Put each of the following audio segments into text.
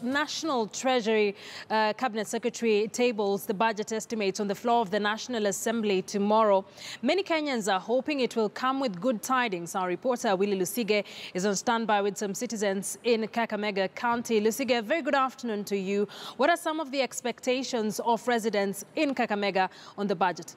National Treasury Cabinet Secretary tables the budget estimates on the floor of the National Assembly tomorrow. Many Kenyans are hoping it will come with good tidings. Our reporter Willie Lusige is on standby with some citizens in Kakamega County. Lusige, a very good afternoon to you. What are some of the expectations of residents in Kakamega on the budget?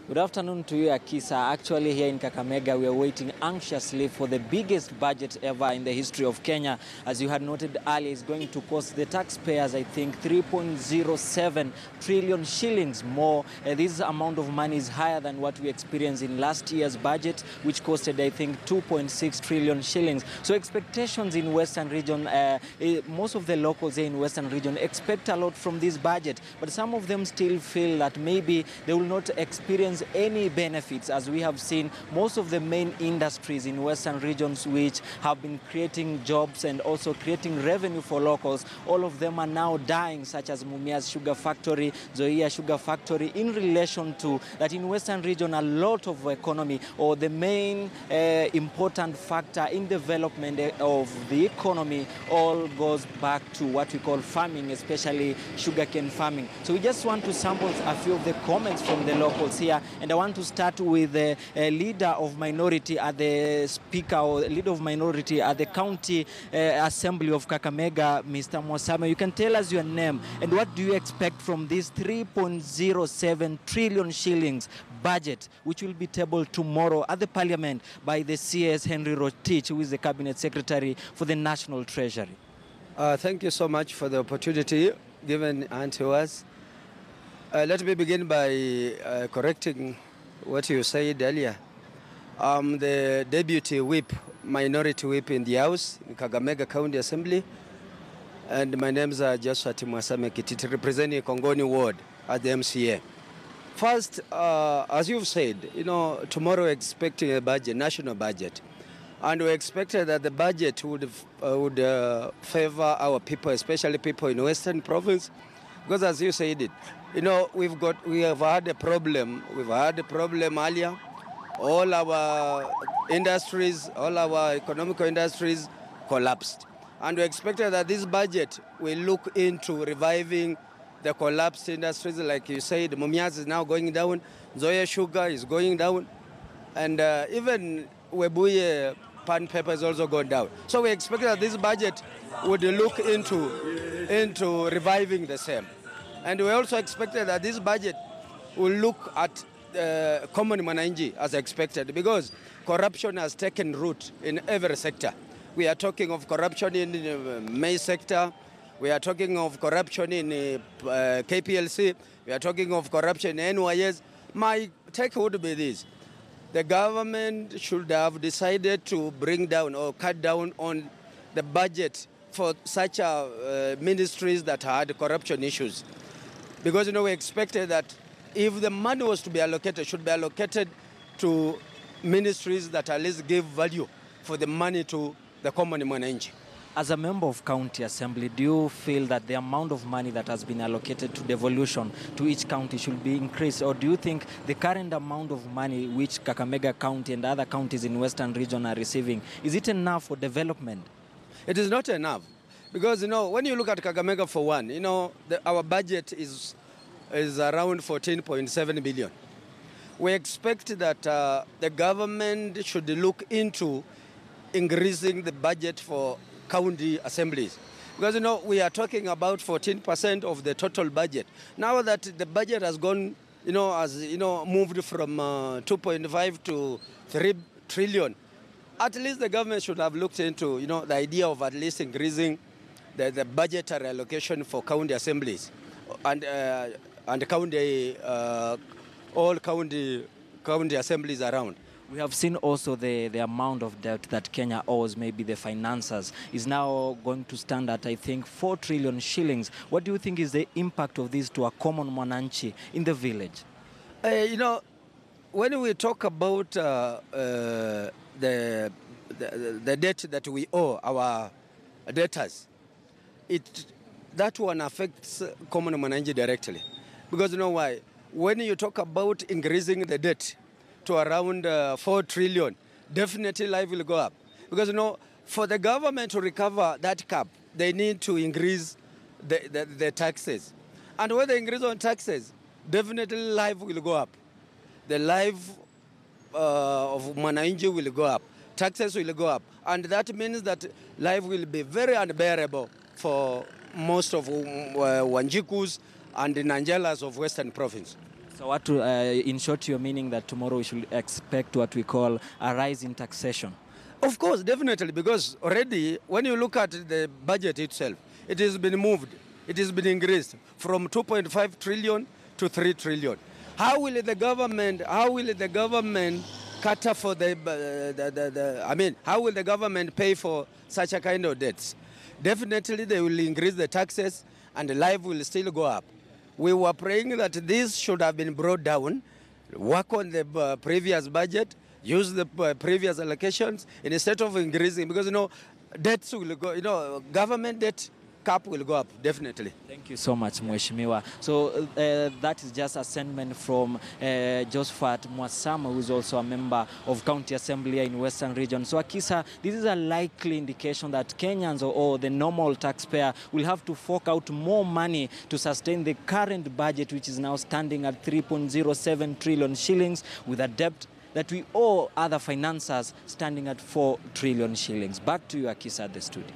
Good afternoon to you, Akisa. Actually, here in Kakamega, we are waiting anxiously for the biggest budget ever in the history of Kenya. As you had noted earlier, it's going to cost the taxpayers, I think, 3.07 trillion shillings more. This amount of money is higher than what we experienced in last year's budget, which costed, I think, 2.6 trillion shillings. So expectations in Western region, most of the locals here in Western region expect a lot from this budget, but some of them still feel that maybe they will not experience any benefits, as we have seen most of the main industries in Western regions which have been creating jobs and also creating revenue for locals. All of them are now dying, such as Mumia's Sugar Factory, Zoia Sugar Factory, in relation to that in Western region a lot of economy, or the main important factor in development of the economy, all goes back to what we call farming, especially sugarcane farming. So we just want to sample a few of the comments from the locals here. And I want to start with the leader of minority at the speaker, or leader of minority at the county assembly of Kakamega, Mr. Mwasame. You can tell us your name and what do you expect from this 3.07 trillion shillings budget, which will be tabled tomorrow at the parliament by the CS Henry Rotich, who is the cabinet secretary for the National Treasury. Thank you so much for the opportunity given unto us. Let me begin by correcting what you said earlier. The deputy whip, minority whip in the House, in Kakamega County Assembly, and my name is Joshua Mwasame Kititi, representing Kongoni Ward at the MCA. First, as you've said, tomorrow we're expecting a budget, national budget, and we expected that the budget would favor our people, especially people in Western Province, because as you said it, we have had a problem. We've had a problem earlier. All our industries, all our economical industries collapsed. And we expected that this budget will look into reviving the collapsed industries. Like you said, Mumias is now going down, Zoya Sugar is going down, and even Webuye pan paper is also going down. So we expected that this budget would look into reviving the same. And we also expected that this budget will look at common mwananchi as expected, because corruption has taken root in every sector. We are talking of corruption in the maize sector. We are talking of corruption in KPLC. We are talking of corruption in NYS. My take would be this. The government should have decided to bring down or cut down on the budget for such ministries that had corruption issues. Because, we expected that if the money was to be allocated, it should be allocated to ministries that at least give value for the money to the common mwananchi. As a member of county assembly, do you feel that the amount of money that has been allocated to devolution to each county should be increased? Or do you think the current amount of money which Kakamega County and other counties in Western region are receiving, is it enough for development? It is not enough. Because, when you look at Kakamega for one, our budget is around 14.7 billion. We expect that the government should look into increasing the budget for county assemblies. Because, we are talking about 14% of the total budget. Now that the budget has gone, moved from 2.5 to 3 trillion, at least the government should have looked into, the idea of at least increasing the budgetary allocation for county assemblies and county, all county assemblies around. We have seen also the amount of debt that Kenya owes, maybe the finances, is now going to stand at, I think, 4 trillion shillings. What do you think is the impact of this to a common mwananchi in the village? When we talk about the debt that we owe our debtors, that one affects common mwananchi directly. Because you know why? When you talk about increasing the debt to around 4 trillion, definitely life will go up. Because for the government to recover that cap, they need to increase the taxes. And when they increase on taxes, definitely life will go up. The life of Mwananchi will go up. Taxes will go up. And that means that life will be very unbearable for most of Wanjikus and the Nanjalas of Western Province. So what, in short, you're meaning that tomorrow we should expect what we call a rise in taxation? Of course, definitely, because already when you look at the budget itself, it has been moved. It has been increased from 2.5 trillion to 3 trillion. How will the government cater for how will the government pay for such a kind of debts? Definitely they will increase the taxes and life will still go up. We were praying that this should have been brought down, work on the previous budget, use the previous allocations instead of increasing, because, debts will go, government debt cap will go up, definitely. Thank you so much, Mheshimiwa. So that is just a sentiment from Josephat Mwasama, who is also a member of County Assembly in Western Region. So, Akisa, this is a likely indication that Kenyans or the normal taxpayer will have to fork out more money to sustain the current budget, which is now standing at 3.07 trillion shillings, with a debt that we owe other financiers standing at 4 trillion shillings. Back to you, Akisa, at the studio.